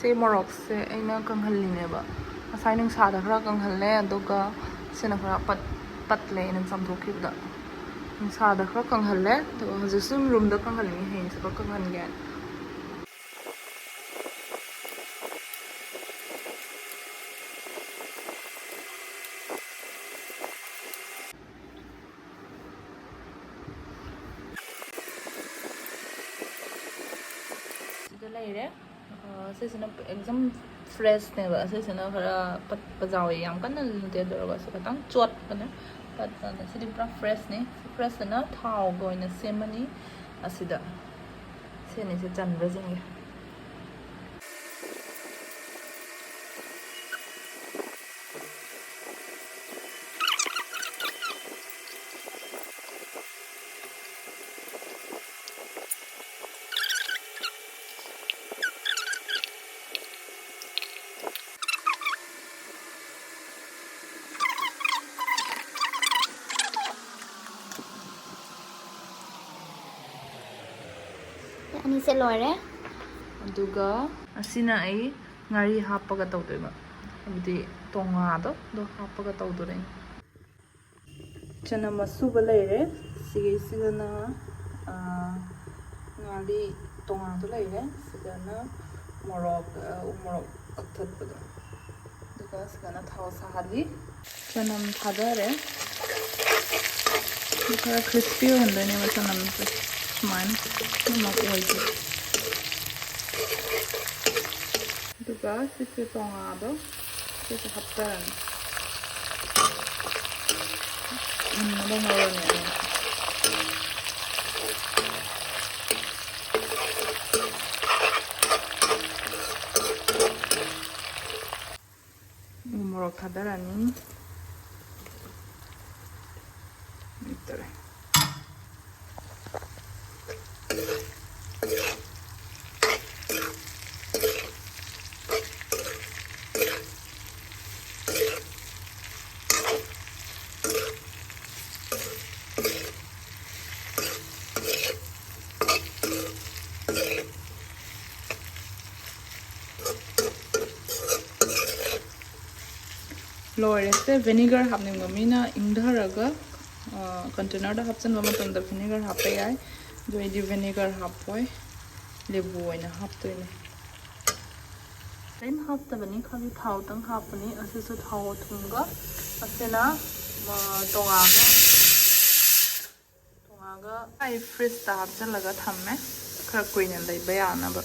से morok से अना कंहल्लीनेबा ngасai nungsada khara kanghalle aduga sina khara patle ina chamthokibda nungsada khara kanghalle aduga hojisum room da kanghalni hein se kanghange sida leire sisina exam fresh neba sisina khara pajawi yam kana lute doroga se katang chot kana but sidi pura fresh ne fresh na thau goina semani asida seni se chanra jinge Ani se loire aduga asina ai ngari hapaga tawdeba abdi tonga do hapaga tawdore chana masuba leire sige sigana ngari tonga to leire sigana morok morok akthatpada duga sigana thau sahali chanam thadare thara crispy hundane ma chanam mine namak oide duga sisi tonga do sisi haptaran nado ngorone morok hadarani itare लोरेस्ते vinegar hapning mamina ingdharaga container da hapchan ba matam da vinegar hape ai do idi vinegar hapoi lebu oina haptoine then hapta bani khali thau tang hapani asisu thau thunga asena tonga ga ai freeze ta hapchalaga thamme khara kuina leiba yana ba